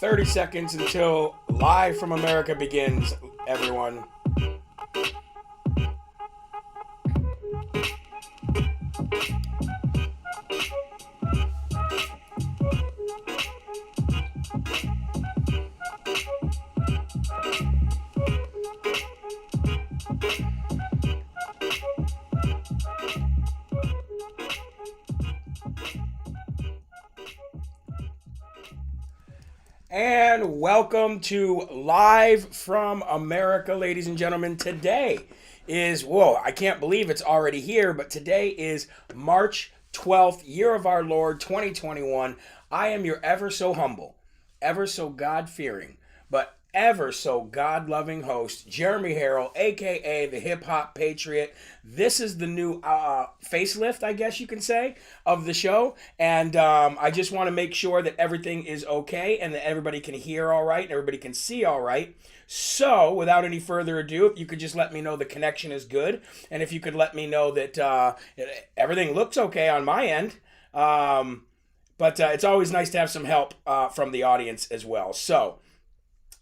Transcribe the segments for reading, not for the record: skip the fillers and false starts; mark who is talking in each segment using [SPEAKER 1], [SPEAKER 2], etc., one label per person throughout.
[SPEAKER 1] 30 seconds until Live from America begins, everyone. And welcome to Live from America, ladies and gentlemen. Today is, whoa, I can't believe it's already here, but today is March 12th, year of our Lord, 2021. I am your ever so humble, ever so God-fearing, but ever so God-loving host, Jeremy Harrell, a.k.a. the Hip Hop Patriot. This is the new facelift, I guess you can say, of the show. And I just want to make sure that everything is okay and that everybody can hear all right and everybody can see all right. So, without any further ado, if you could just let me know the connection is good. And if you could let me know that everything looks okay on my end. But it's always nice to have some help from the audience as well. So,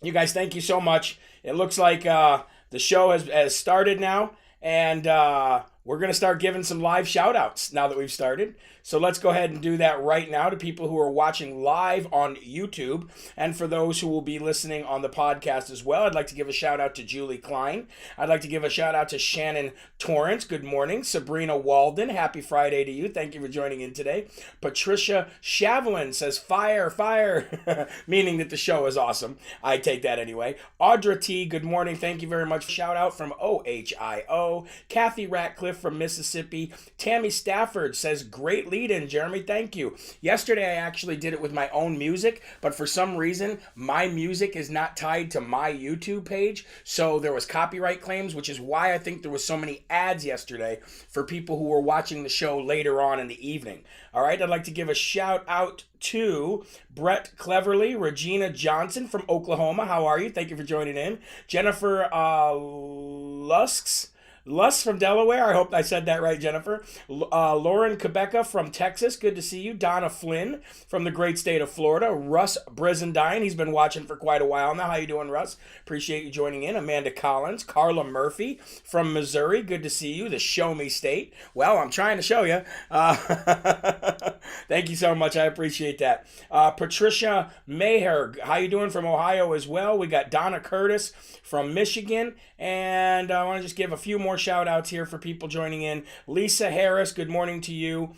[SPEAKER 1] you guys, thank you so much. It looks like the show has started now, and we're going to start giving some live shout-outs now that we've started. So let's go ahead and do that right now to people who are watching live on YouTube. And for those who will be listening on the podcast as well, I'd like to give a shout-out to Julie Klein. I'd like to give a shout-out to Shannon Torrance. Good morning. Sabrina Walden, happy Friday to you. Thank you for joining in today. Patricia Shavelin says, fire, fire, meaning that the show is awesome. I take that anyway. Audra T, good morning. Thank you very much. Shout-out from OHIO. Kathy Ratcliffe from Mississippi. Tammy Stafford says, great lead-in, Jeremy. Thank you. Yesterday, I actually did it with my own music, but for some reason, my music is not tied to my YouTube page, so there was copyright claims, which is why I think there was so many ads yesterday for people who were watching the show later on in the evening. All right, I'd like to give a shout-out to Brett Cleverly, Regina Johnson from Oklahoma. How are you? Thank you for joining in. Jennifer Lusk from Delaware. I hope I said that right, Jennifer. Lauren Quebeca from Texas. Good to see you. Donna Flynn from the great state of Florida. Russ Brizendine. He's been watching for quite a while now. How you doing, Russ? Appreciate you joining in. Amanda Collins. Carla Murphy from Missouri. Good to see you. The Show Me State. Well, I'm trying to show you. Thank you so much. I appreciate that. Patricia Maher. How you doing from Ohio as well? We got Donna Curtis from Michigan. And I want to just give a few more shout outs here for people joining in. Lisa Harris, good morning to you.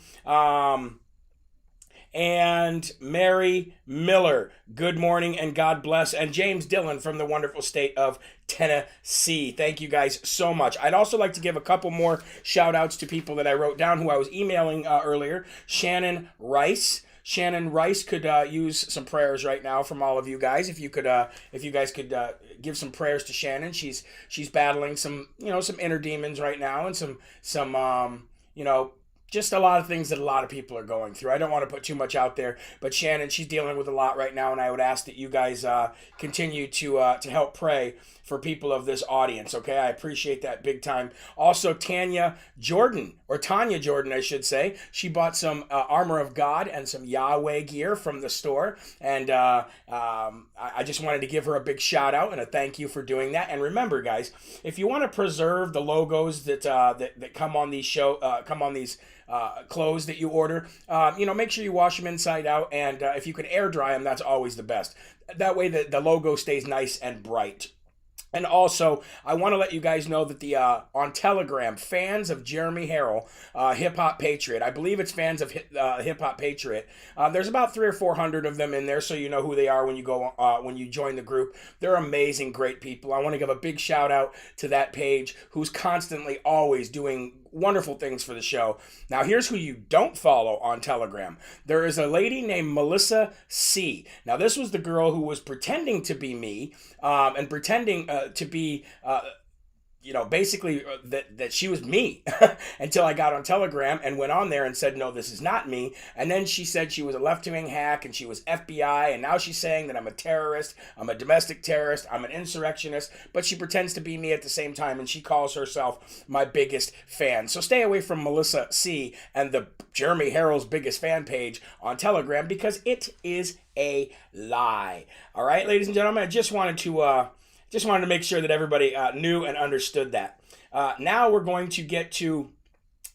[SPEAKER 1] And Mary Miller, good morning and God bless. And James Dillon from the wonderful state of Tennessee. Thank you guys so much. I'd also like to give a couple more shout outs to people that I wrote down who I was emailing earlier. Shannon Rice. Shannon Rice could use some prayers right now from all of you guys. If you guys could give some prayers to Shannon. She's battling some inner demons right now and some just a lot of things that a lot of people are going through. I don't want to put too much out there, but Shannon, she's dealing with a lot right now, and I would ask that you guys continue to help pray for people of this audience, okay? I appreciate that big time. Also, Tanya Jordan, I should say. She bought some Armor of God and some Yahweh gear from the store, and I just wanted to give her a big shout out and a thank you for doing that. And remember, guys, if you want to preserve the logos that come on these clothes that you order, make sure you wash them inside out, and if you can air dry them, that's always the best. That way the logo stays nice and bright. And also, I want to let you guys know that on Telegram, fans of Jeremy Harrell, Hip Hop Patriot, I believe it's fans of Hip Hop Patriot. There's about 300 or 400 of them in there, so you know who they are when you join the group. They're amazing, great people. I want to give a big shout out to that page, who's constantly always doing wonderful things for the show. Now, here's who you don't follow on Telegram. There is a lady named Melissa C. Now, this was the girl who was pretending to be me and pretending to be... basically that she was me until I got on Telegram and went on there and said, no, this is not me. And then she said she was a left-wing hack and she was FBI. And now she's saying that I'm a terrorist. I'm a domestic terrorist. I'm an insurrectionist. But she pretends to be me at the same time. And she calls herself my biggest fan. So stay away from Melissa C. and the Jeremy Harrell's biggest fan page on Telegram, because it is a lie. All right, ladies and gentlemen, I just wanted to make sure that everybody knew and understood that. Now we're going to get to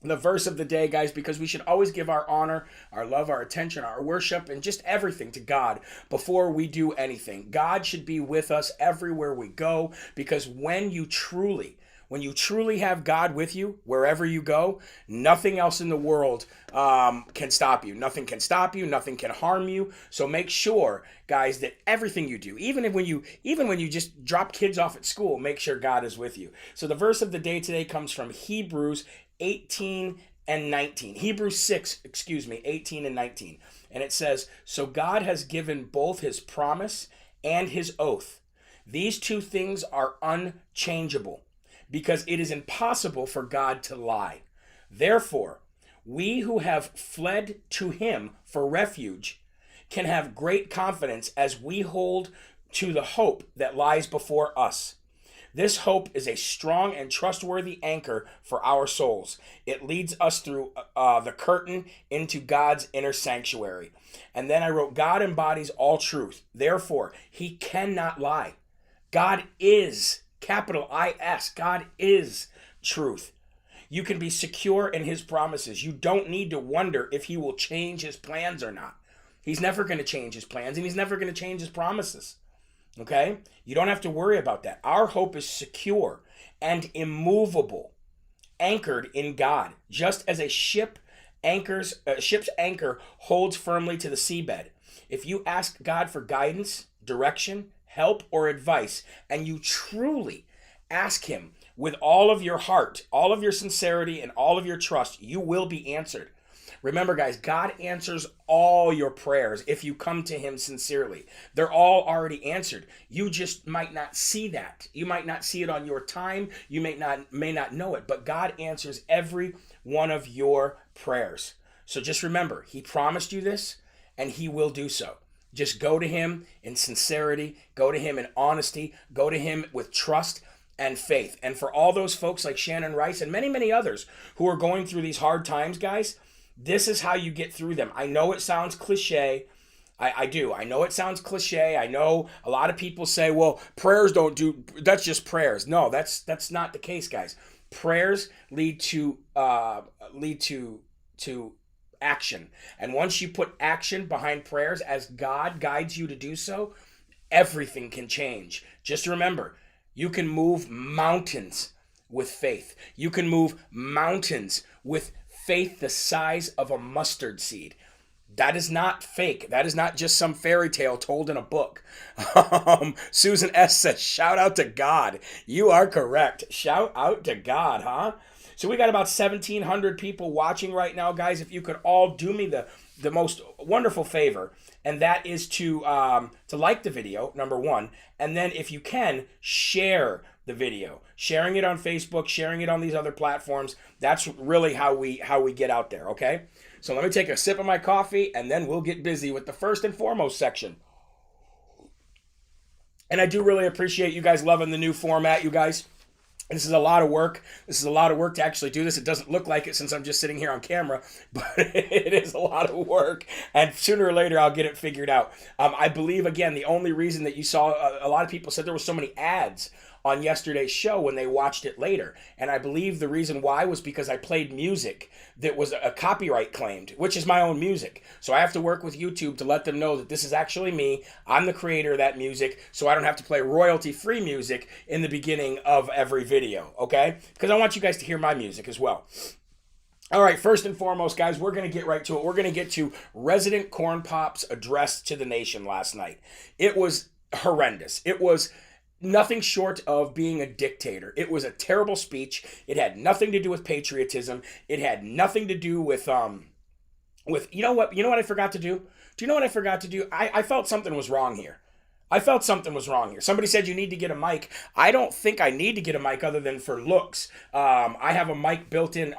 [SPEAKER 1] the verse of the day, guys, because we should always give our honor, our love, our attention, our worship, and just everything to God before we do anything. God should be with us everywhere we go, because when you truly have God with you, wherever you go, nothing else in the world can stop you. Nothing can stop you. Nothing can harm you. So make sure, guys, that everything you do, even when you just drop kids off at school, make sure God is with you. So the verse of the day today comes from Hebrews 18 and 19. Hebrews 6, 18 and 19. And it says, so God has given both his promise and his oath. These two things are unchangeable, because it is impossible for God to lie. Therefore, we who have fled to him for refuge can have great confidence as we hold to the hope that lies before us. This hope is a strong and trustworthy anchor for our souls. It leads us through the curtain into God's inner sanctuary. And then I wrote, God embodies all truth. Therefore, he cannot lie. God is, capital I-S, God is truth. You can be secure in his promises. You don't need to wonder if he will change his plans or not. He's never going to change his plans, and he's never going to change his promises. Okay? You don't have to worry about that. Our hope is secure and immovable, anchored in God, just as a ship's anchor holds firmly to the seabed. If you ask God for guidance, direction, help, or advice, and you truly ask him with all of your heart, all of your sincerity, and all of your trust, you will be answered. Remember, guys, God answers all your prayers if you come to him sincerely. They're all already answered. You just might not see that. You might not see it on your time. You may not know it, but God answers every one of your prayers. So just remember, he promised you this, and he will do so. Just go to him in sincerity, go to him in honesty, go to him with trust and faith. And for all those folks like Shannon Rice and many, many others who are going through these hard times, guys, this is how you get through them. I know it sounds cliche. I do. I know it sounds cliche. I know a lot of people say, well, prayers don't do, that's just prayers. No, that's not the case, guys. Prayers lead to action. And once you put action behind prayers as God guides you to do so, everything can change. Just remember, you can move mountains with faith. You can move mountains with faith the size of a mustard seed. That is not fake. That is not just some fairy tale told in a book. Susan S. says, shout out to God. You are correct. Shout out to God, huh? So we got about 1,700 people watching right now, guys. If you could all do me the most wonderful favor, and that is to like the video, number one, and then if you can, share the video. Sharing it on Facebook, sharing it on these other platforms, that's really how we get out there, okay? So let me take a sip of my coffee, and then we'll get busy with the first and foremost section. And I do really appreciate you guys loving the new format, you guys. This is a lot of work. This is a lot of work to actually do this. It doesn't look like it since I'm just sitting here on camera, but it is a lot of work. And sooner or later, I'll get it figured out. I believe, again, the only reason that you saw, a lot of people said there were so many ads on yesterday's show when they watched it later. And I believe the reason why was because I played music that was a copyright claimed, which is my own music. So I have to work with YouTube to let them know that this is actually me. I'm the creator of that music, so I don't have to play royalty-free music in the beginning of every video, okay? Because I want you guys to hear my music as well. All right, first and foremost, guys, we're going to get right to it. We're going to get to Resident Corn Pop's address to the nation last night. It was horrendous. It was nothing short of being a dictator. It was a terrible speech. It had nothing to do with patriotism. It had nothing to do with you know what? You know what I forgot to do? Do you know what I forgot to do? I felt something was wrong here. I felt something was wrong here. Somebody said you need to get a mic. I don't think I need to get a mic other than for looks. I have a mic built in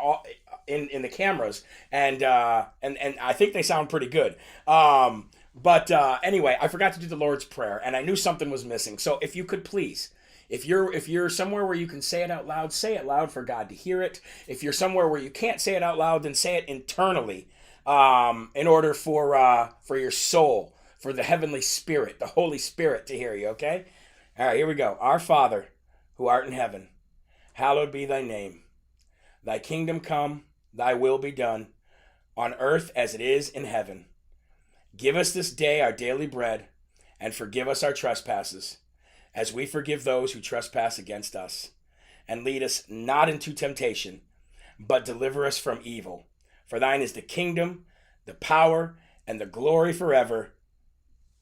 [SPEAKER 1] the cameras, and I think they sound pretty good. But anyway, I forgot to do the Lord's Prayer, and I knew something was missing. So if you could please, if you're somewhere where you can say it out loud, say it loud for God to hear it. If you're somewhere where you can't say it out loud, then say it internally, in order for your soul, for the heavenly spirit, the Holy Spirit to hear you, okay? All right, here we go. Our Father, who art in heaven, hallowed be thy name. Thy kingdom come, thy will be done, on earth as it is in heaven. Give us this day our daily bread, and forgive us our trespasses, as we forgive those who trespass against us. And lead us not into temptation, but deliver us from evil. For thine is the kingdom, the power, and the glory forever.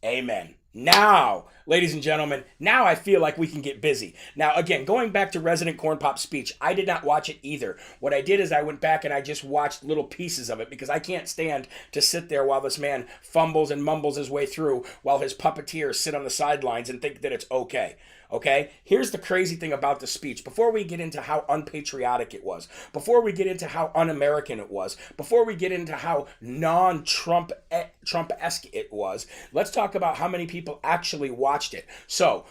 [SPEAKER 1] Amen. Now, ladies and gentlemen, now I feel like we can get busy. Now, again, going back to Resident Corn Pop's speech, I did not watch it either. What I did is I went back and I just watched little pieces of it because I can't stand to sit there while this man fumbles and mumbles his way through while his puppeteers sit on the sidelines and think that it's okay. Okay? Here's the crazy thing about the speech. Before we get into how unpatriotic it was, before we get into how un-American it was, before we get into how non-Trump-esque it was, let's talk about how many people actually watched it. So,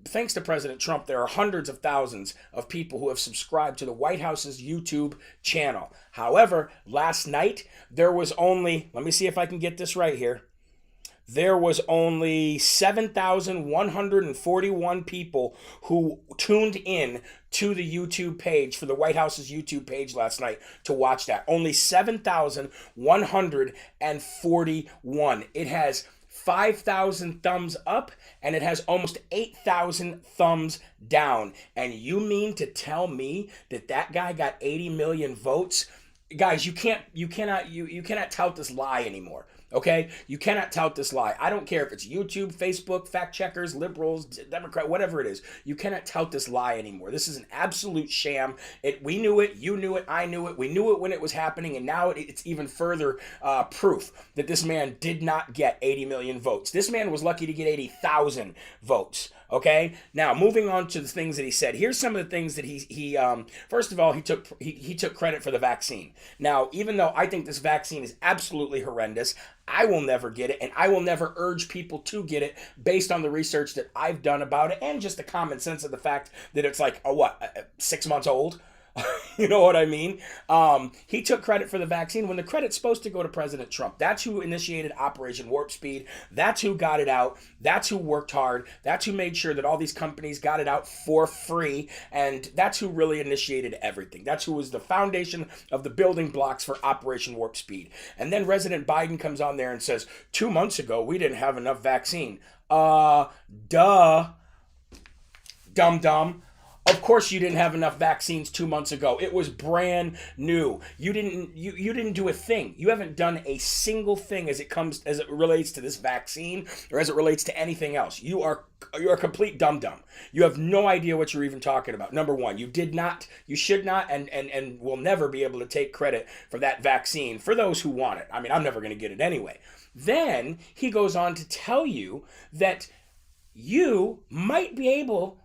[SPEAKER 1] thanks to President Trump, there are hundreds of thousands of people who have subscribed to the White House's YouTube channel. However, last night, there was only, let me see if I can get this right here. There was only 7,141 people who tuned in to the YouTube page, for the White House's YouTube page last night to watch that. Only 7,141. It has 5,000 thumbs up, and it has almost 8,000 thumbs down. And you mean to tell me that guy got 80 million votes? Guys, you cannot tout this lie anymore. Okay? You cannot tout this lie. I don't care if it's YouTube, Facebook, fact checkers, liberals, Democrat, whatever it is. You cannot tout this lie anymore. This is an absolute sham. We knew it. You knew it. I knew it. We knew it when it was happening, and now it's even further proof that this man did not get 80 million votes. This man was lucky to get 80,000 votes. Okay? Now, moving on to the things that he said. Here's some of the things that he first of all, he took credit for the vaccine. Now, even though I think this vaccine is absolutely horrendous, I will never get it, and I will never urge people to get it based on the research that I've done about it and just the common sense of the fact that it's like, 6 months old? You know what I mean? He took credit for the vaccine when the credit's supposed to go to President Trump. That's who initiated Operation Warp Speed. That's who got it out. That's who worked hard. That's who made sure that all these companies got it out for free. And that's who really initiated everything. That's who was the foundation of the building blocks for Operation Warp Speed. And then President Biden comes on there and says, 2 months ago, we didn't have enough vaccine. Duh. Dum-dum. Of course you didn't have enough vaccines 2 months ago. It was brand new. You didn't do a thing. You haven't done a single thing as it relates to this vaccine or as it relates to anything else. You're a complete dum-dum. You have no idea what you're even talking about. Number one, you should not and will never be able to take credit for that vaccine for those who want it. I mean, I'm never going to get it anyway. Then he goes on to tell you that you might be able,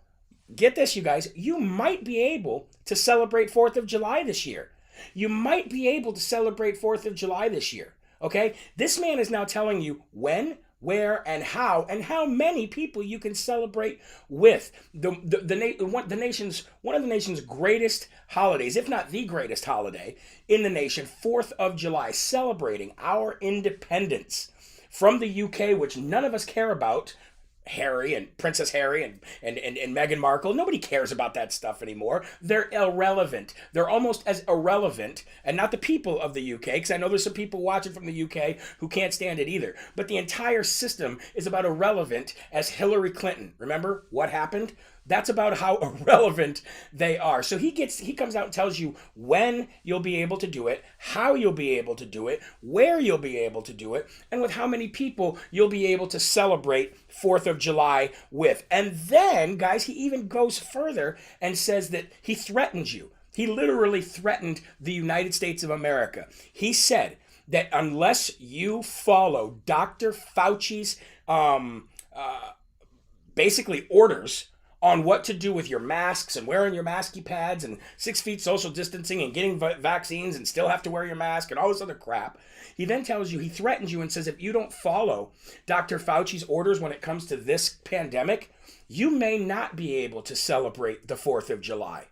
[SPEAKER 1] get this, you guys, you might be able to celebrate 4th of July this year. You might be able to celebrate 4th of July this year, okay? This man is now telling you when, where, and how many people you can celebrate with. One of the nation's greatest holidays, if not the greatest holiday in the nation, 4th of July, celebrating our independence from the UK, which none of us care about. Harry and Princess Harry and Meghan Markle. Nobody cares about that stuff anymore. They're irrelevant. They're almost as irrelevant, and not the people of the UK, because I know there's some people watching from the UK who can't stand it either. But the entire system is about irrelevant as Hillary Clinton. Remember what happened? That's about how irrelevant they are. So he comes out and tells you when you'll be able to do it, how you'll be able to do it, where you'll be able to do it, and with how many people you'll be able to celebrate 4th of July with. And then, guys, he even goes further and says that he threatens you. He literally threatened the United States of America. He said that unless you follow Dr. Fauci's basically orders on what to do with your masks and wearing your masky pads and 6 feet social distancing and getting vaccines and still have to wear your mask and all this other crap. He then tells you, he threatens you and says, if you don't follow Dr. Fauci's orders when it comes to this pandemic, you may not be able to celebrate the 4th of July.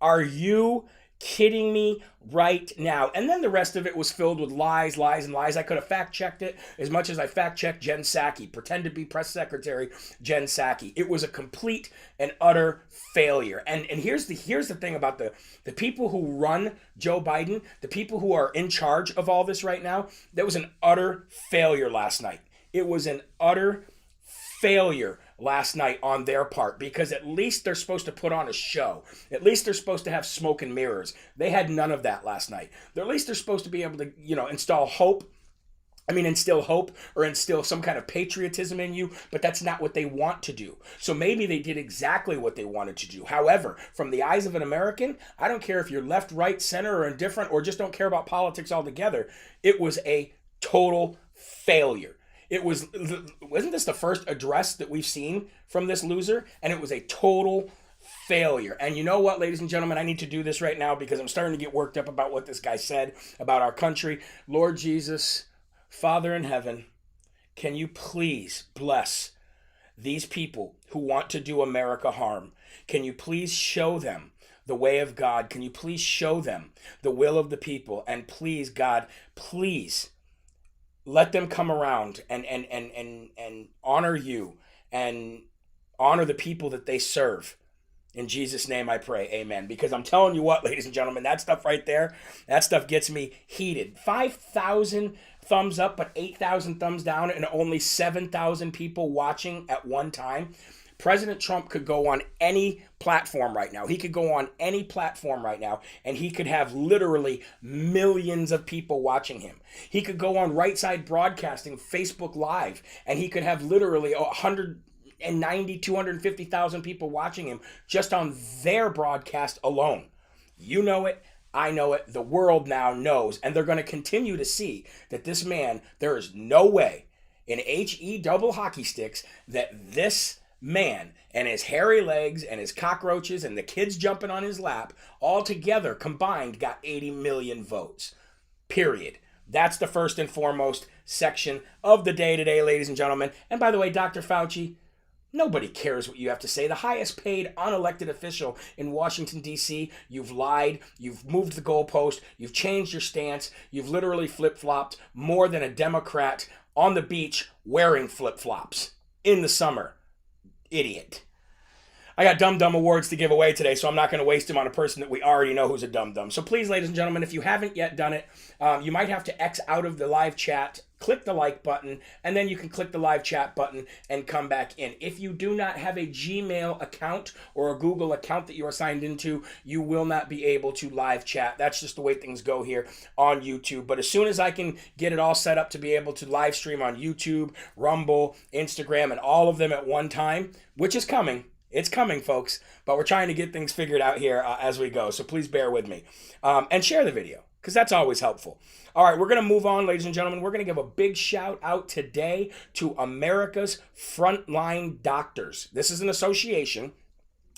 [SPEAKER 1] Are you kidding me right now? And then the rest of it was filled with lies, lies, and lies. I could have fact-checked it as much as I fact-checked Jen Psaki, pretend to be press secretary Jen Psaki. It was a complete and utter failure. And here's the thing about the people who run Joe Biden, the people who are in charge of all this right now, that was an utter failure last night. It was an utter failure last night on their part, because at least they're supposed to put on a show. At least they're supposed to have smoke and mirrors. They had none of that last night. At least they're supposed to be able to, instill hope or instill some kind of patriotism in you, but that's not what they want to do. So maybe they did exactly what they wanted to do. However, from the eyes of an American, I don't care if you're left, right, center, or indifferent, or just don't care about politics altogether, it was a total failure. Wasn't this the first address that we've seen from this loser? And it was a total failure. And you know what, ladies and gentlemen, I need to do this right now because I'm starting to get worked up about what this guy said about our country. Lord Jesus, Father in heaven, can you please bless these people who want to do America harm? Can you please show them the way of God? Can you please show them the will of the people? And please, God, please let them come around and honor you and honor the people that they serve. In Jesus' name I pray, amen. Because I'm telling you what, ladies and gentlemen, that stuff right there, that stuff gets me heated. 5,000 thumbs up, but 8,000 thumbs down, and only 7,000 people watching at one time. President Trump could go on any platform right now. He could go on any platform right now, and he could have literally millions of people watching him. He could go on Right Side Broadcasting, Facebook Live, and he could have literally 250,000 people watching him just on their broadcast alone. You know it. I know it. The world now knows, and they're going to continue to see that this man, there is no way in HE double hockey sticks that this man and his hairy legs and his cockroaches and the kids jumping on his lap all together combined got 80 million votes. Period. That's the first and foremost section of the day today, ladies and gentlemen. And by the way, Dr. Fauci, nobody cares what you have to say. The highest paid unelected official in Washington, D.C., you've lied, you've moved the goalpost, you've changed your stance, you've literally flip-flopped more than a Democrat on the beach wearing flip-flops in the summer. Idiot. I got dum-dum awards to give away today, so I'm not going to waste them on a person that we already know who's a dum-dum. So please, ladies and gentlemen, if you haven't yet done it, you might have to X out of the live chat, click the like button, and then you can click the live chat button and come back in. If you do not have a Gmail account or a Google account that you are signed into, you will not be able to live chat. That's just the way things go here on YouTube. But as soon as I can get it all set up to be able to live stream on YouTube, Rumble, Instagram, and all of them at one time, which is coming. It's coming, folks, but we're trying to get things figured out here as we go, so please bear with me. And share the video, because that's always helpful. All right, we're going to move on, ladies and gentlemen. We're going to give a big shout out today to America's Frontline Doctors. This is an association,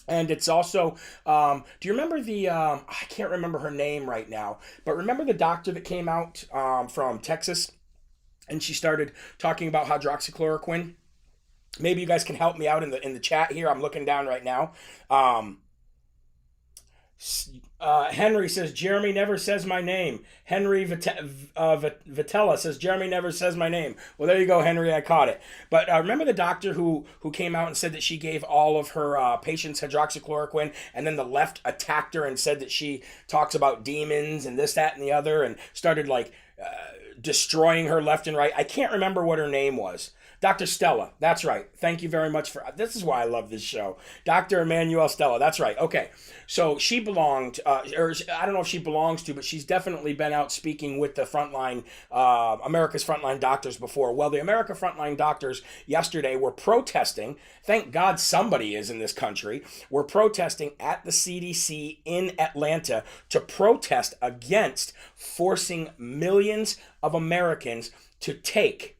[SPEAKER 1] and it's also, do you remember I can't remember her name right now, but remember the doctor that came out from Texas, and she started talking about hydroxychloroquine? Maybe you guys can help me out in the chat here. I'm looking down right now. Henry says, Jeremy never says my name. Henry Vitella says, Jeremy never says my name. Well, there you go, Henry. I caught it. But remember the doctor who came out and said that she gave all of her patients hydroxychloroquine, and then the left attacked her and said that she talks about demons and this, that, and the other, and started destroying her left and right. I can't remember what her name was. Dr. Stella. That's right. Thank you very much for this is why I love this show. Dr. Emmanuel Stella. That's right. Okay. So she belonged, or I don't know if she belongs to, but she's definitely been out speaking with the Frontline, America's Frontline doctors before. Well, the America Frontline doctors yesterday were protesting. Thank God somebody is in this country. We're protesting at the CDC in Atlanta to protest against forcing millions of Americans to take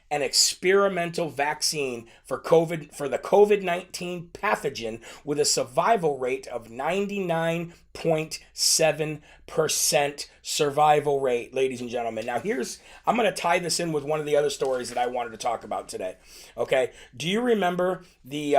[SPEAKER 1] an experimental vaccine for the COVID-19 pathogen with a survival rate of 99.7% survival rate, ladies and gentlemen. Now I'm going to tie this in with one of the other stories that I wanted to talk about today. Okay? Do you remember the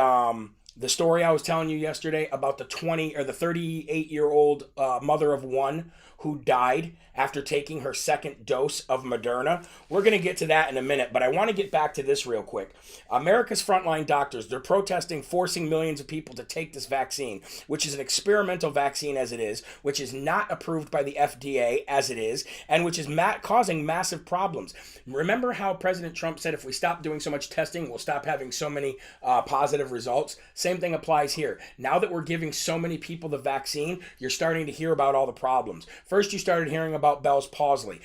[SPEAKER 1] story I was telling you yesterday about the 38-year-old mother of one who died after taking her second dose of Moderna? We're going to get to that in a minute, but I want to get back to this real quick. America's Frontline doctors, they're protesting forcing millions of people to take this vaccine, which is an experimental vaccine as it is, which is not approved by the FDA as it is, and which is causing massive problems. Remember how President Trump said if we stop doing so much testing, we'll stop having so many positive results? Same thing applies here. Now that we're giving so many people the vaccine, you're starting to hear about all the problems. First, you started hearing about Bell's palsy.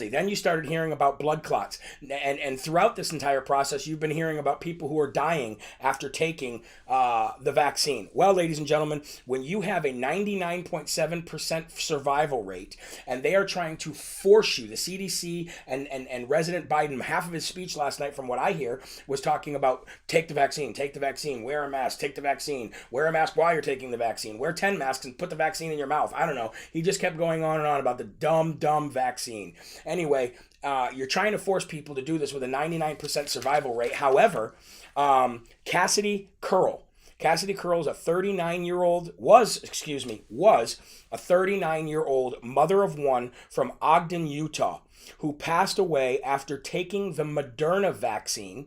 [SPEAKER 1] Then you started hearing about blood clots. And throughout this entire process, you've been hearing about people who are dying after taking the vaccine. Well, ladies and gentlemen, when you have a 99.7% survival rate, and they are trying to force you, the CDC and President Biden, half of his speech last night, from what I hear, was talking about take the vaccine, wear a mask, take the vaccine, wear a mask while you're taking the vaccine, wear 10 masks and put the vaccine in your mouth. I don't know. He just kept going on and on about the dumb vaccine. Anyway, you're trying to force people to do this with a 99% survival rate. However, Cassidy Curl is a 39-year-old, was a 39-year-old mother of one from Ogden, Utah, who passed away after taking the Moderna vaccine,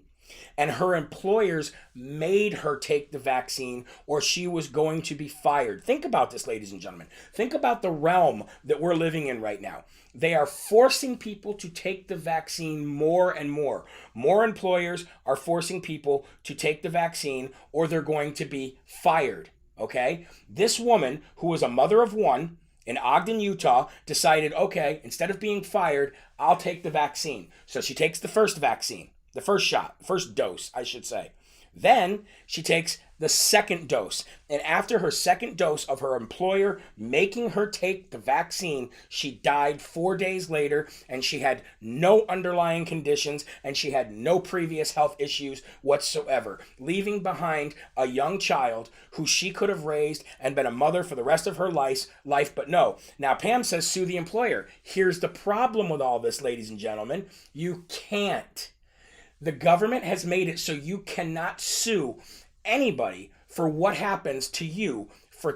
[SPEAKER 1] and her employers made her take the vaccine or she was going to be fired. Think about this, ladies and gentlemen. Think about the realm that we're living in right now. They are forcing people to take the vaccine more and more. More employers are forcing people to take the vaccine or they're going to be fired, okay? This woman, who was a mother of one in Ogden, Utah, decided, okay, instead of being fired, I'll take the vaccine. So she takes the first vaccine. The first shot, first dose, I should say. Then she takes the second dose. And after her second dose of her employer making her take the vaccine, she died 4 days later, and she had no underlying conditions and she had no previous health issues whatsoever, leaving behind a young child who she could have raised and been a mother for the rest of her life, but no. Now, Pam says sue the employer. Here's the problem with all this, ladies and gentlemen. You can't. The government has made it so you cannot sue anybody for what happens to you from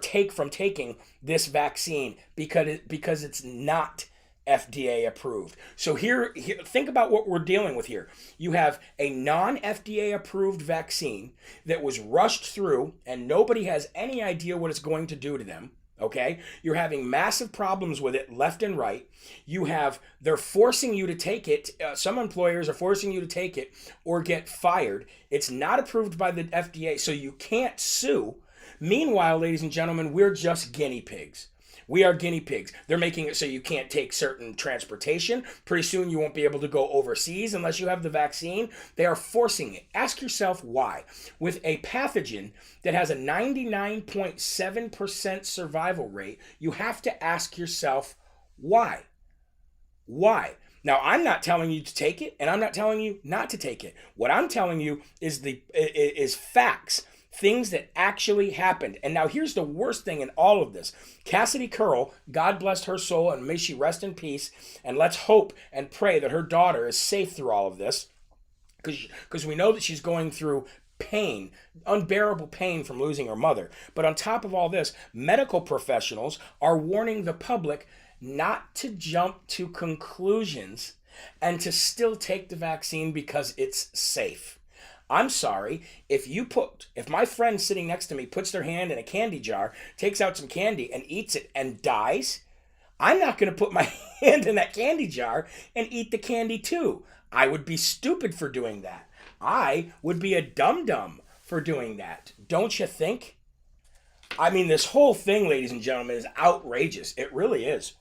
[SPEAKER 1] taking this vaccine because it's not FDA approved. So here, think about what we're dealing with here. You have a non-FDA approved vaccine that was rushed through and nobody has any idea what it's going to do to them. Okay, you're having massive problems with it left and right. They're forcing you to take it. Some employers are forcing you to take it or get fired. It's not approved by the FDA, so you can't sue. Meanwhile, ladies and gentlemen, we're just guinea pigs. We are guinea pigs. They're making it so you can't take certain transportation. Pretty soon you won't be able to go overseas unless you have the vaccine. They are forcing it. Ask yourself why. With a pathogen that has a 99.7% survival rate, you have to ask yourself why. Why? Now, I'm not telling you to take it, and I'm not telling you not to take it. What I'm telling you is facts. Things that actually happened. And now here's the worst thing in all of this. Cassidy Curl, God bless her soul and may she rest in peace. And let's hope and pray that her daughter is safe through all of this. Because we know that she's going through pain, unbearable pain from losing her mother. But on top of all this, medical professionals are warning the public not to jump to conclusions and to still take the vaccine because it's safe. I'm sorry, if my friend sitting next to me puts their hand in a candy jar, takes out some candy and eats it and dies, I'm not going to put my hand in that candy jar and eat the candy too. I would be stupid for doing that. I would be a dum-dum for doing that. Don't you think? I mean, this whole thing, ladies and gentlemen, is outrageous. It really is.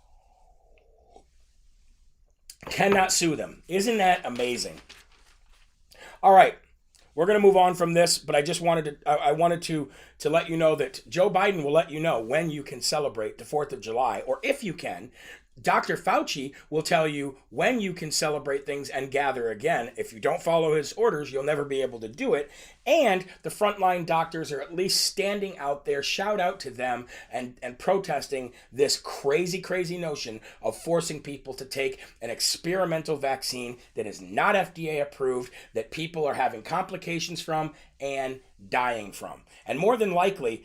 [SPEAKER 1] Cannot sue them. Isn't that amazing? All right. We're going to move on from this, but I wanted to let you know that Joe Biden will let you know when you can celebrate the 4th of July, or if you can. Dr. Fauci will tell you when you can celebrate things and gather again. If you don't follow his orders, you'll never be able to do it. And the frontline doctors are at least standing out there. Shout out to them and protesting this crazy, crazy notion of forcing people to take an experimental vaccine that is not FDA approved, that people are having complications from and dying from. And more than likely,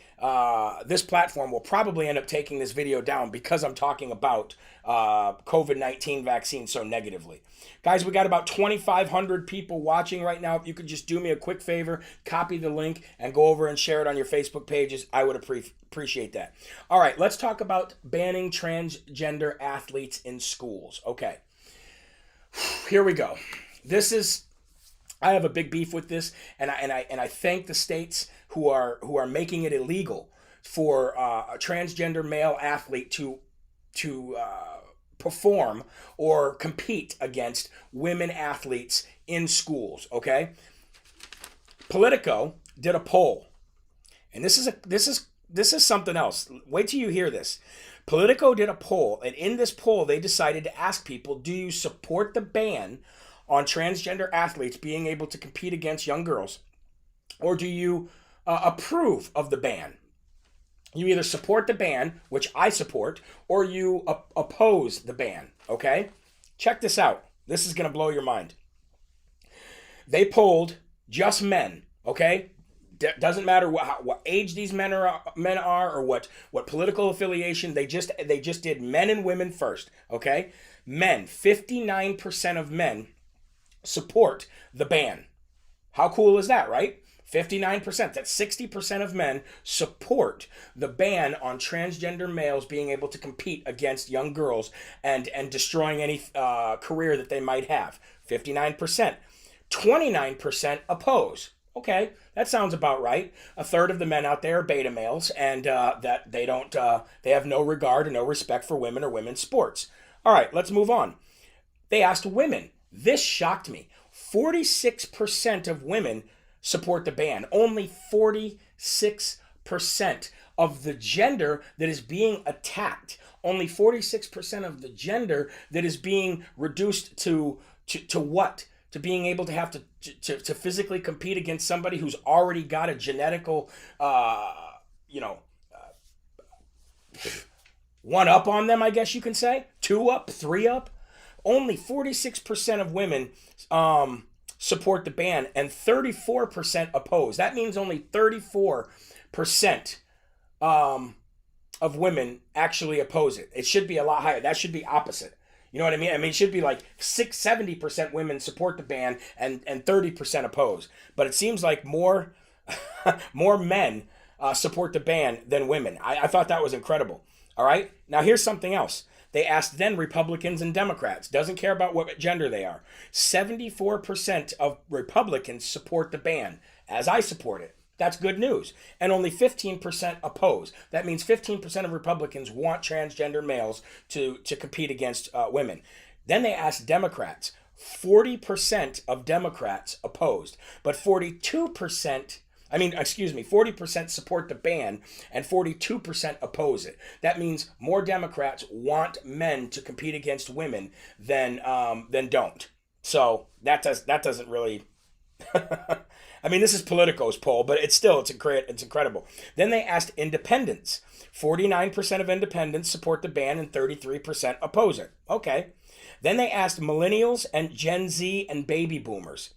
[SPEAKER 1] this platform will probably end up taking this video down because I'm talking about COVID-19 vaccine so negatively. Guys, we got about 2,500 people watching right now. If you could just do me a quick favor, copy the link and go over and share it on your Facebook pages, I would appreciate that. All right, let's talk about banning transgender athletes in schools. Okay, here we go. I have a big beef with this, and I thank the states who are making it illegal for a transgender male athlete to perform or compete against women athletes in schools. Okay, Politico did a poll, and this is something else. Wait till you hear this. Politico did a poll, and in this poll, they decided to ask people, do you support the ban on transgender athletes being able to compete against young girls, or do you approve of the ban? You either support the ban, which I support, or you oppose the ban, okay? Check this out. This is going to blow your mind. They polled just men, okay? Doesn't matter what age these men are or what political affiliation. They just did men and women first, okay? Men, 59% of men support the ban. How cool is that, right? 59%. That's 60% of men support the ban on transgender males being able to compete against young girls and destroying any career that they might have. 59%. 29% oppose. Okay, that sounds about right. A third of the men out there are beta males, and that they have no regard and no respect for women or women's sports. All right, let's move on. They asked women. This shocked me. 46% of women support the ban. Only 46% of the gender that is being attacked. Only 46% of the gender that is being reduced to what? To being able to have to physically compete against somebody who's already got a genetical, one up on them, I guess you can say. 2 up, 3 up. Only 46% of women support the ban and 34% oppose. That means only 34% of women actually oppose it. It should be a lot higher. That should be opposite. You know what I mean? I mean, it should be like 70% women support the ban and 30% oppose. But it seems like more men support the ban than women. I thought that was incredible. All right? Now here's something else. They asked then Republicans and Democrats. Doesn't care about what gender they are. 74% of Republicans support the ban, as I support it. That's good news. And only 15% oppose. That means 15% of Republicans want transgender males to compete against women. Then they asked Democrats. 40% of Democrats opposed, but 40% support the ban and 42% oppose it. That means more Democrats want men to compete against women than don't. So that doesn't really. I mean, this is Politico's poll, but it's incredible. Then they asked independents. 49% of independents support the ban and 33% oppose it. Okay. Then they asked millennials and Gen Z and baby boomers.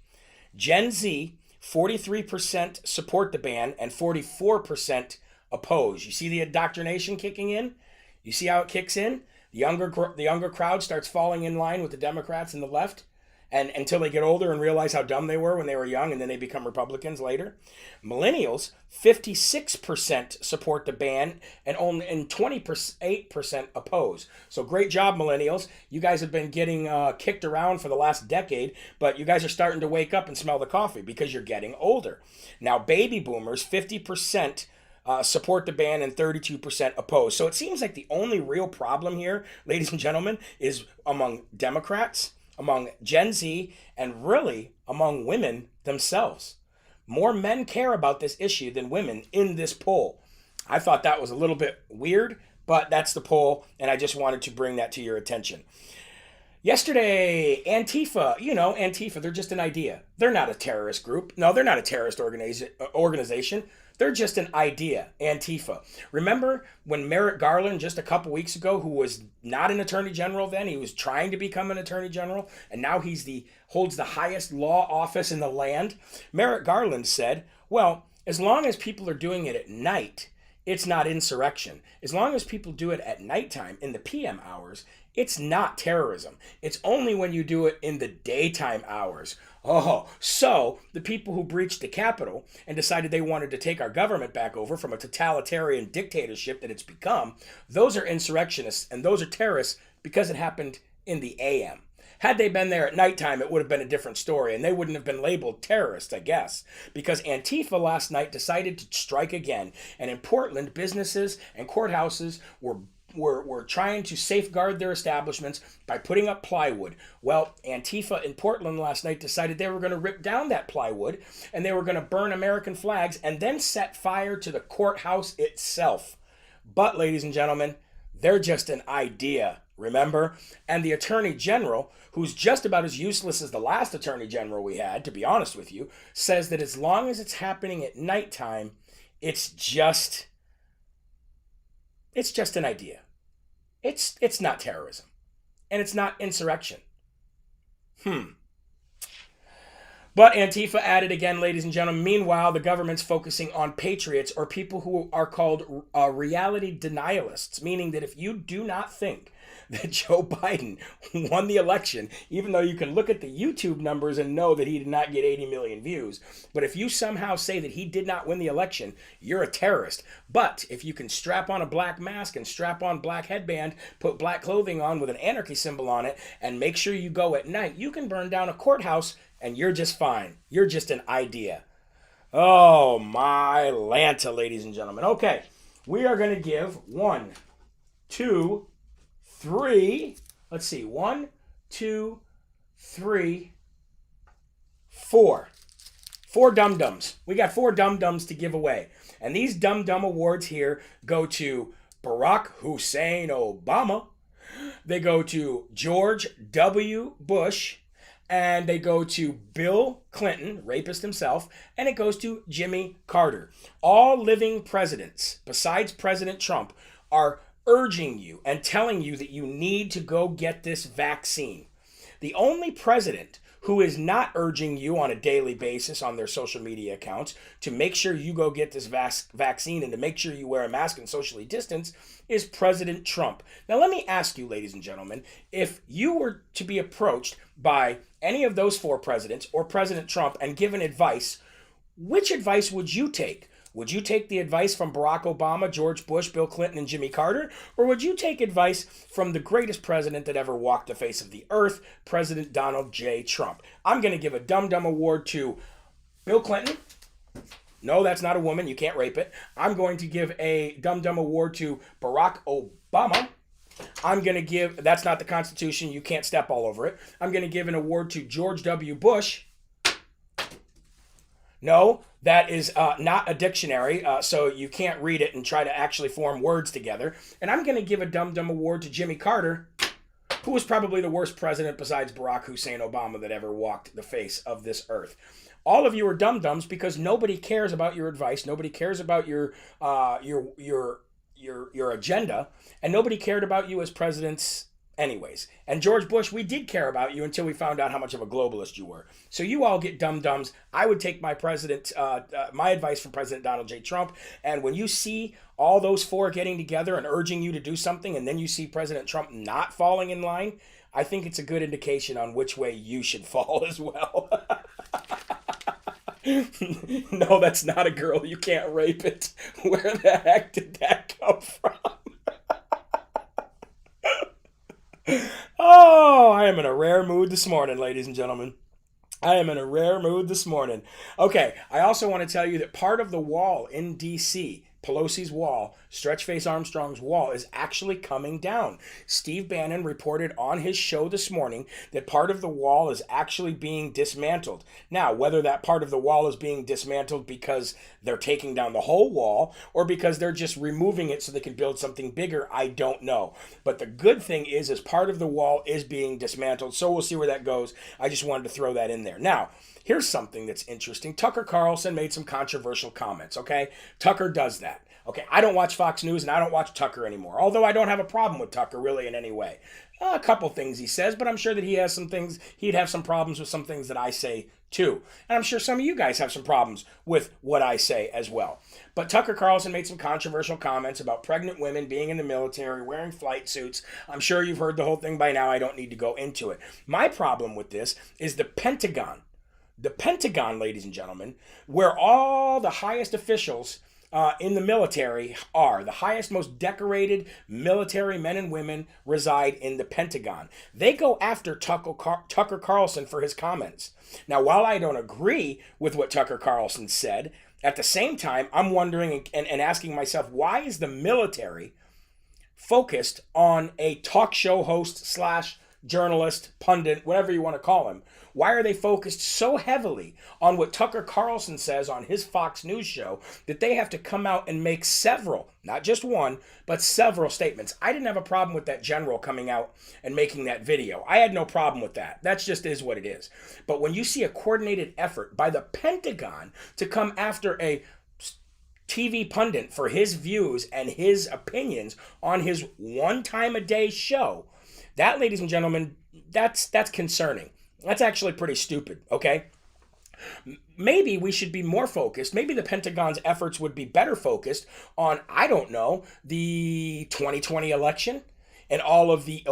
[SPEAKER 1] Gen Z, 43% support the ban and 44% oppose. You see the indoctrination kicking in? You see how it kicks in? The younger crowd starts falling in line with the Democrats and the left, and until they get older and realize how dumb they were when they were young, and then they become Republicans later. Millennials, 56% support the ban, and only 28% oppose. So great job, millennials. You guys have been getting kicked around for the last decade, but you guys are starting to wake up and smell the coffee because you're getting older. Now, baby boomers, 50% support the ban and 32% oppose. So it seems like the only real problem here, ladies and gentlemen, is among Democrats, among Gen Z, and really among women themselves. More men care about this issue than women in this poll. I thought that was a little bit weird, but that's the poll, and I just wanted to bring that to your attention. Yesterday, Antifa, Antifa, they're just an idea. They're not a terrorist group. No, they're not a terrorist organization. They're just an idea, Antifa. Remember when Merrick Garland just a couple weeks ago, who was not an attorney general then, he was trying to become an attorney general, and now holds the highest law office in the land? Merrick Garland said, well, as long as people are doing it at night, it's not insurrection. As long as people do it at nighttime in the PM hours, it's not terrorism. It's only when you do it in the daytime hours. Oh, so the people who breached the Capitol and decided they wanted to take our government back over from a totalitarian dictatorship that it's become, those are insurrectionists and those are terrorists because it happened in the AM. Had they been there at nighttime, it would have been a different story, and they wouldn't have been labeled terrorists, I guess, because Antifa last night decided to strike again. And in Portland, businesses and courthouses were trying to safeguard their establishments by putting up plywood. Well, Antifa in Portland last night decided they were going to rip down that plywood, and they were going to burn American flags and then set fire to the courthouse itself. But, ladies and gentlemen, they're just an idea, remember? And the Attorney General, who's just about as useless as the last Attorney General we had, to be honest with you, says that as long as it's happening at nighttime, it's just an idea. It's not terrorism. And it's not insurrection. But Antifa added again, ladies and gentlemen, meanwhile, the government's focusing on patriots, or people who are called reality denialists, meaning that if you do not think that Joe Biden won the election, even though you can look at the YouTube numbers and know that he did not get 80 million views, but if you somehow say that he did not win the election, you're a terrorist. But if you can strap on a black mask and strap on black headband, put black clothing on with an anarchy symbol on it, and make sure you go at night, you can burn down a courthouse and you're just fine. You're just an idea. Oh, my Lanta, ladies and gentlemen. Okay, we are going to give 1, 2, 3. Let's see. 1, 2, 3, 4. 4 dum-dums. We got 4 dum-dums to give away. And these dum-dum awards here go to Barack Hussein Obama. They go to George W. Bush. And they go to Bill Clinton, rapist himself, and it goes to Jimmy Carter. All living presidents, besides President Trump, are urging you and telling you that you need to go get this vaccine. The only president who is not urging you on a daily basis on their social media accounts to make sure you go get this vaccine and to make sure you wear a mask and socially distance is President Trump. Now, let me ask you, ladies and gentlemen, if you were to be approached by any of those 4 presidents or President Trump and given advice, which advice would you take? Would you take the advice from Barack Obama, George Bush, Bill Clinton, and Jimmy Carter? Or would you take advice from the greatest president that ever walked the face of the earth, President Donald J. Trump? I'm going to give a dum-dum award to Bill Clinton. No, that's not a woman. You can't rape it. I'm going to give a dum-dum award to Barack Obama. I'm going to give, that's not the Constitution. You can't step all over it. I'm going to give an award to George W. Bush. No, that is not a dictionary, so you can't read it and try to actually form words together. And I'm going to give a dum-dum award to Jimmy Carter, who was probably the worst president besides Barack Hussein Obama that ever walked the face of this earth. All of you are dum-dums because nobody cares about your advice. Nobody cares about your agenda, and nobody cared about you as presidents anyways. And George Bush, we did care about you until we found out how much of a globalist you were. So you all get dum-dums. I would take my advice from President Donald J. Trump. And when you see all those 4 getting together and urging you to do something, and then you see President Trump not falling in line, I think it's a good indication on which way you should fall as well. No, that's not a girl. You can't rape it. Where the heck did that come from? Oh, I am in a rare mood this morning, ladies and gentlemen. I am in a rare mood this morning. Okay, I also want to tell you that part of the wall in D.C., Pelosi's wall, Stretchface Armstrong's wall, is actually coming down. Steve Bannon reported on his show this morning that part of the wall is actually being dismantled. Now, whether that part of the wall is being dismantled because they're taking down the whole wall or because they're just removing it so they can build something bigger, I don't know. But the good thing is part of the wall is being dismantled, so we'll see where that goes. I just wanted to throw that in there. Now, here's something that's interesting. Tucker Carlson made some controversial comments, okay? Tucker does that. Okay, I don't watch Fox News and I don't watch Tucker anymore, although I don't have a problem with Tucker really in any way. A couple things he says, but I'm sure that he has some things, he'd have some problems with some things that I say too. And I'm sure some of you guys have some problems with what I say as well. But Tucker Carlson made some controversial comments about pregnant women being in the military, wearing flight suits. I'm sure you've heard the whole thing by now. I don't need to go into it. My problem with this is the Pentagon. The Pentagon, ladies and gentlemen, where all the highest officials in the military are. The highest, most decorated military men and women reside in the Pentagon. They go after Tucker Carlson for his comments. Now, while I don't agree with what Tucker Carlson said, at the same time, I'm wondering and asking myself, why is the military focused on a talk show host / journalist, pundit, whatever you want to call him? Why are they focused so heavily on what Tucker Carlson says on his Fox News show that they have to come out and make several, not just one, but several statements? I didn't have a problem with that general coming out and making that video. I had no problem with that. That just is what it is. But when you see a coordinated effort by the Pentagon to come after a TV pundit for his views and his opinions on his one time a day show, that, ladies and gentlemen, that's concerning. That's actually pretty stupid, okay? Maybe we should be more focused. Maybe the Pentagon's efforts would be better focused on, I don't know, the 2020 election and all of the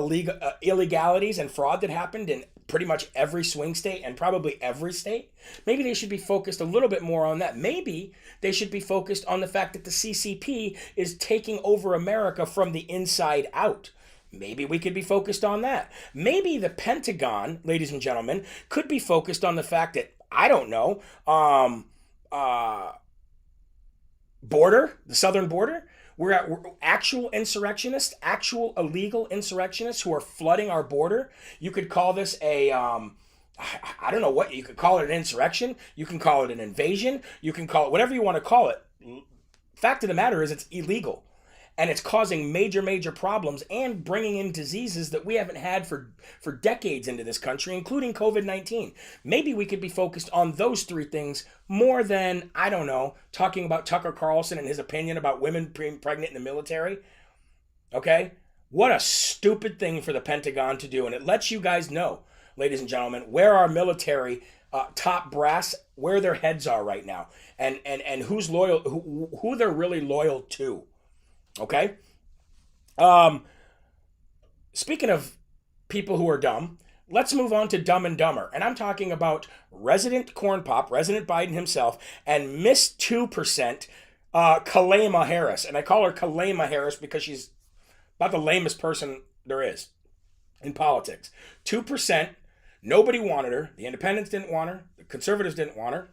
[SPEAKER 1] illegalities and fraud that happened in pretty much every swing state and probably every state. Maybe they should be focused a little bit more on that. Maybe they should be focused on the fact that the CCP is taking over America from the inside out. Maybe we could be focused on that. Maybe the Pentagon, ladies and gentlemen, could be focused on the fact that, I don't know, the southern border, we're actual insurrectionists, actual illegal insurrectionists who are flooding our border. You could call this I don't know what, you could call it an insurrection, you can call it an invasion, you can call it whatever you want to call it. Fact of the matter is it's illegal. And it's causing major problems and bringing in diseases that we haven't had for decades into this country, including COVID-19. Maybe we could be focused on those three things more than, I don't know, talking about Tucker Carlson and his opinion about women being pregnant in the military. Okay? What a stupid thing for the Pentagon to do. And it lets you guys know, ladies and gentlemen, where our military top brass, where their heads are right now. And who's loyal, who they're really loyal to. Okay? Speaking of people who are dumb, let's move on to Dumb and Dumber. And I'm talking about Resident Corn Pop, President Biden himself, and Miss 2%, Kalema Harris. And I call her Kalema Harris because she's about the lamest person there is in politics. 2%, nobody wanted her. The independents didn't want her. The conservatives didn't want her.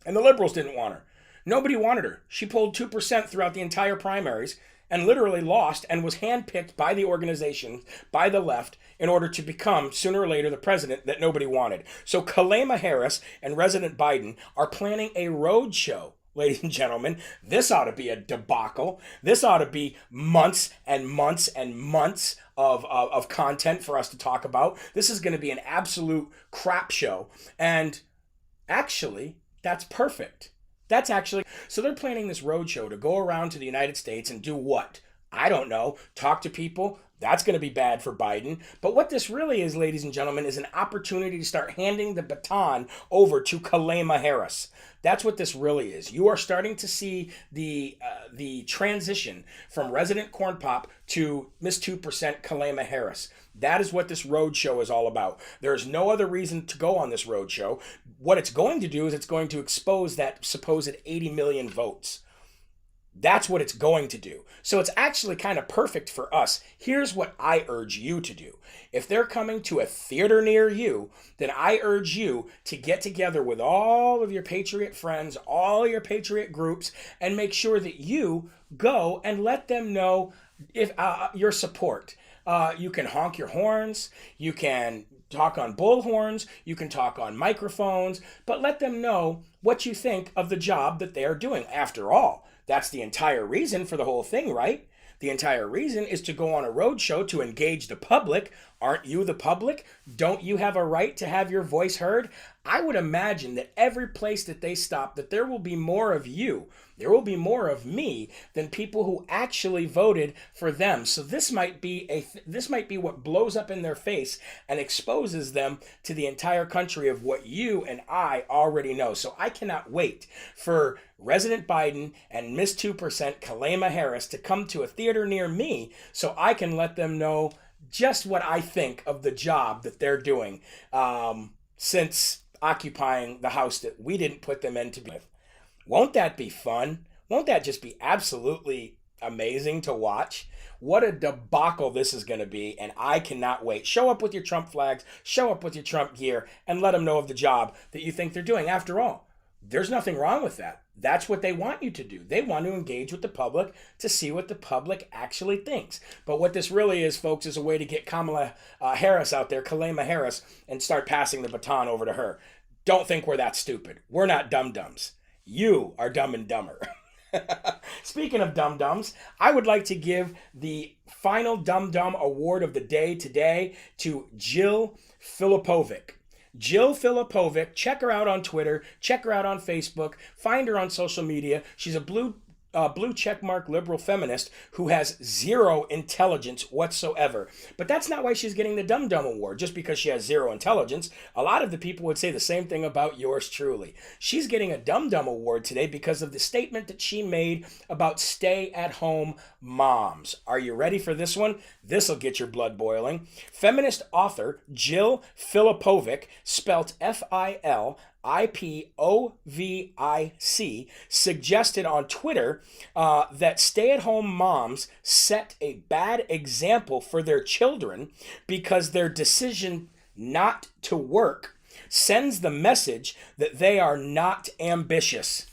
[SPEAKER 1] And the liberals didn't want her. Nobody wanted her. She pulled 2% throughout the entire primaries and literally lost and was handpicked by the organization, by the left, in order to become, sooner or later, the president that nobody wanted. So Kalema Harris and President Biden are planning a road show, ladies and gentlemen. This ought to be a debacle. This ought to be months and months and months of content for us to talk about. This is going to be an absolute crap show. And actually, that's perfect. So they're planning this roadshow to go around to the United States and do what? I don't know. Talk to people That's going to be bad for Biden. But what this really is, ladies and gentlemen, is an opportunity to start handing the baton over to Kalema Harris. That's what this really is. You are starting to see the transition from Resident Corn Pop to Miss 2% Kalema Harris. That is what this roadshow is all about. There's no other reason to go on this roadshow. What it's going to do is it's going to expose that supposed 80 million votes. That's what it's going to do. So it's actually kind of perfect for us. Here's what I urge you to do. If they're coming to a theater near you, then I urge you to get together with all of your Patriot friends, all your Patriot groups, and make sure that you go and let them know if your support. You can honk your horns. You can talk on bullhorns. You can talk on microphones. But let them know what you think of the job that they're doing. After all, that's the entire reason for the whole thing, right? The entire reason is to go on a roadshow to engage the public. Aren't you the public? Don't you have a right to have your voice heard? I would imagine that every place that they stop, that there will be more of you. There will be more of me than people who actually voted for them. So this might be what blows up in their face and exposes them to the entire country of what you and I already know. So I cannot wait for President Biden and Miss 2% Kalema Harris to come to a theater near me so I can let them know just what I think of the job that they're doing since occupying the house that we didn't put them in to be with. Won't that be fun? Won't that just be absolutely amazing to watch? What a debacle this is going to be, and I cannot wait. Show up with your Trump flags, show up with your Trump gear, and let them know of the job that you think they're doing. After all, there's nothing wrong with that. That's what they want you to do. They want to engage with the public to see what the public actually thinks. But what this really is, folks, is a way to get Kamala Harris out there, Kalema Harris, and start passing the baton over to her. Don't think we're that stupid. We're not dum-dums. You are dumb and dumber. Speaking of dum-dums, I would like to give the final dum-dum award of the day today to Jill Filipovic. Jill Filipovic, check her out on Twitter, check her out on Facebook, find her on social media. She's a blue checkmark liberal feminist who has zero intelligence whatsoever. But that's not why she's getting the Dum Dum Award, just because she has zero intelligence. A lot of the people would say the same thing about yours truly. She's getting a Dum Dum Award today because of the statement that she made about stay-at-home moms. Are you ready for this one? This'll get your blood boiling. Feminist author Jill Filipovic, spelt Filipovic, suggested on Twitter that stay-at-home moms set a bad example for their children because their decision not to work sends the message that they are not ambitious.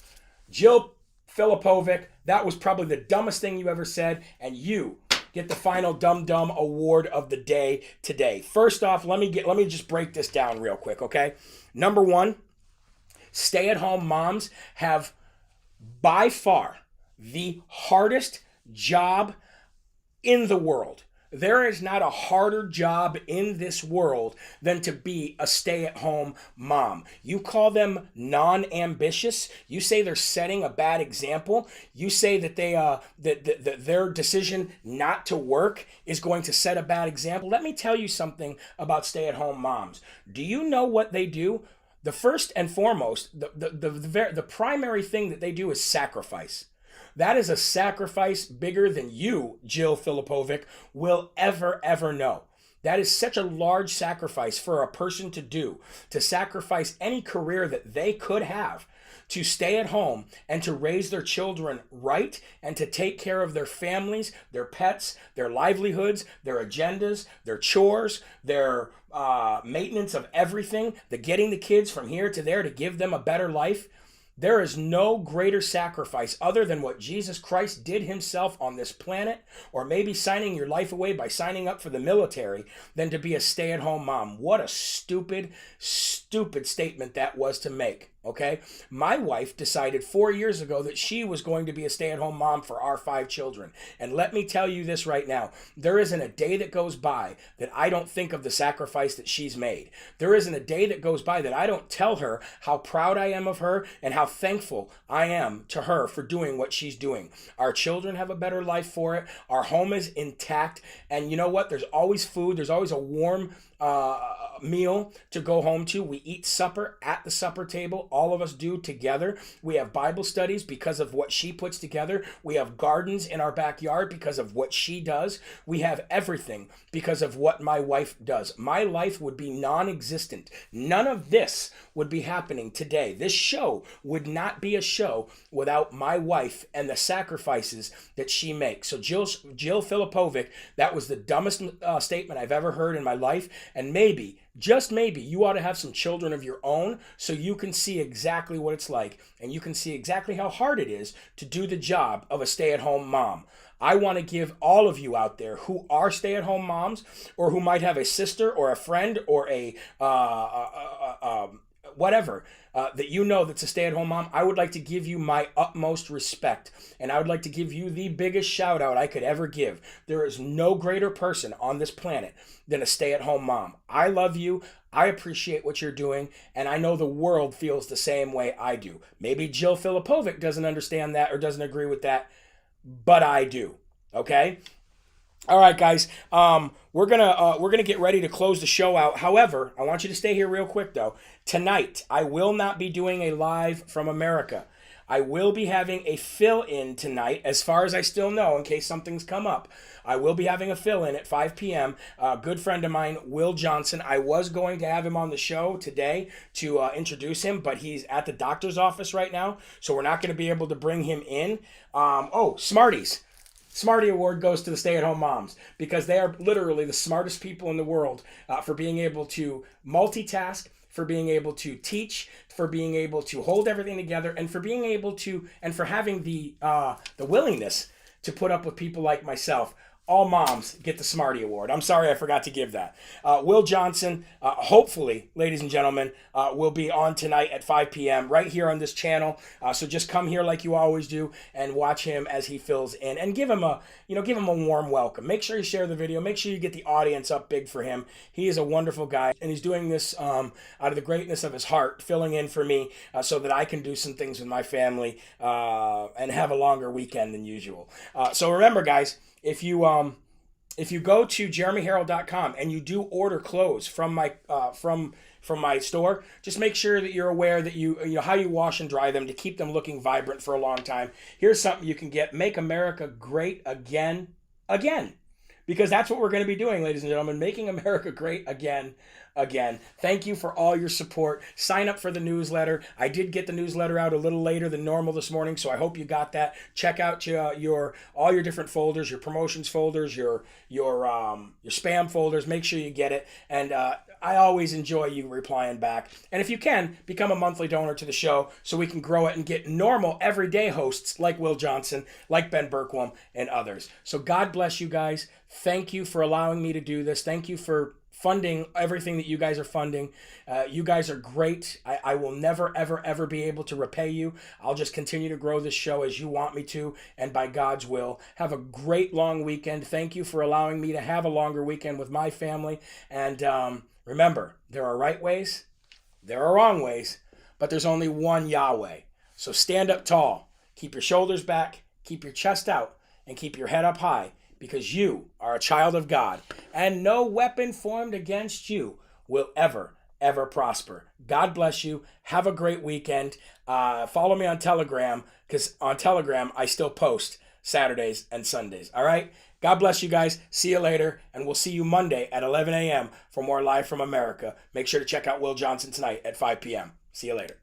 [SPEAKER 1] Jill Filipovic, that was probably the dumbest thing you ever said, and you get the final Dum Dum Award of the day today. First off, let me just break this down real quick, okay? Number one, stay-at-home moms have by far the hardest job in the world. There is not a harder job in this world than to be a stay-at-home mom. You call them non-ambitious. You say they're setting a bad example. You say that that their decision not to work is going to set a bad example. Let me tell you something about stay-at-home moms. Do you know what they do? The first and foremost, the primary thing that they do is sacrifice. That is a sacrifice bigger than you, Jill Filipovic, will ever know. That is such a large sacrifice for a person to do, to sacrifice any career that they could have, to stay at home and to raise their children right and to take care of their families, their pets, their livelihoods, their agendas, their chores, their maintenance of everything, the getting the kids from here to there to give them a better life. There is no greater sacrifice other than what Jesus Christ did himself on this planet, or maybe signing your life away by signing up for the military, than to be a stay-at-home mom. What a stupid, stupid statement that was to make. okay? My wife decided 4 years ago that she was going to be a stay-at-home mom for our 5 children. And let me tell you this right now. There isn't a day that goes by that I don't think of the sacrifice that she's made. There isn't a day that goes by that I don't tell her how proud I am of her and how thankful I am to her for doing what she's doing. Our children have a better life for it. Our home is intact. And you know what? There's always food. There's always a warm meal to go home to. We eat supper at the supper table. All of us do together. We have Bible studies because of what she puts together. We have gardens in our backyard because of what she does. We have everything because of what my wife does. My life would be non-existent. None of this would be happening today. This show would not be a show without my wife and the sacrifices that she makes. So Jill Filipovic, that was the dumbest statement I've ever heard in my life. And maybe, just maybe, you ought to have some children of your own so you can see exactly what it's like and you can see exactly how hard it is to do the job of a stay-at-home mom. I want to give all of you out there who are stay-at-home moms or who might have a sister or a friend or a whatever, that you know that's a stay-at-home mom, I would like to give you my utmost respect. And I would like to give you the biggest shout out I could ever give. There is no greater person on this planet than a stay-at-home mom. I love you. I appreciate what you're doing. And I know the world feels the same way I do. Maybe Jill Filipovic doesn't understand that or doesn't agree with that, but I do. Okay? All right, guys. We're gonna get ready to close the show out. However, I want you to stay here real quick though. Tonight, I will not be doing a live from America. I will be having a fill-in tonight, as far as I still know, in case something's come up. I will be having a fill-in at 5 p.m. A good friend of mine, Will Johnson. I was going to have him on the show today to introduce him, but he's at the doctor's office right now, so we're not going to be able to bring him in. Smarties. Smarty Award goes to the stay-at-home moms because they are literally the smartest people in the world for being able to multitask, for being able to teach, for being able to hold everything together, and for being able to, and for having the willingness to put up with people like myself. All moms get the Smarty Award. I'm sorry I forgot to give that. Will Johnson, hopefully, ladies and gentlemen, will be on tonight at 5 p.m. right here on this channel. So just come here like you always do and watch him as he fills in and give him a warm welcome. Make sure you share the video. Make sure you get the audience up big for him. He is a wonderful guy, and he's doing this out of the greatness of his heart, filling in for me so that I can do some things with my family and have a longer weekend than usual. So remember, guys, if you go to jeremyherald.com and you do order clothes from my from my store, just make sure that you're aware that you know how you wash and dry them to keep them looking vibrant for a long time. Here's something you can get: Make America Great Again, because that's what we're going to be doing, ladies and gentlemen, making America great again. Thank you for all your support. Sign up for the newsletter. I did get the newsletter out a little later than normal this morning, so I hope you got that. Check out all your different folders, your promotions folders, your spam folders. Make sure you get it. And I always enjoy you replying back. And if you can, become a monthly donor to the show so we can grow it and get normal, everyday hosts like Will Johnson, like Ben Berkwam, and others. So God bless you guys. Thank you for allowing me to do this. Thank you for funding everything that you guys are funding. You guys are great. I will never, ever, ever be able to repay you. I'll just continue to grow this show as you want me to, and by God's will. Have a great long weekend. Thank you for allowing me to have a longer weekend with my family. And remember, there are right ways, there are wrong ways, but there's only one Yahweh. So stand up tall, keep your shoulders back, keep your chest out, and keep your head up high, because you are a child of God, and no weapon formed against you will ever prosper. God bless you. Have a great weekend. Follow me on Telegram, because on Telegram, I still post Saturdays and Sundays. All right? God bless you guys. See you later, and we'll see you Monday at 11 a.m. for more Live from America. Make sure to check out Will Johnson tonight at 5 p.m. See you later.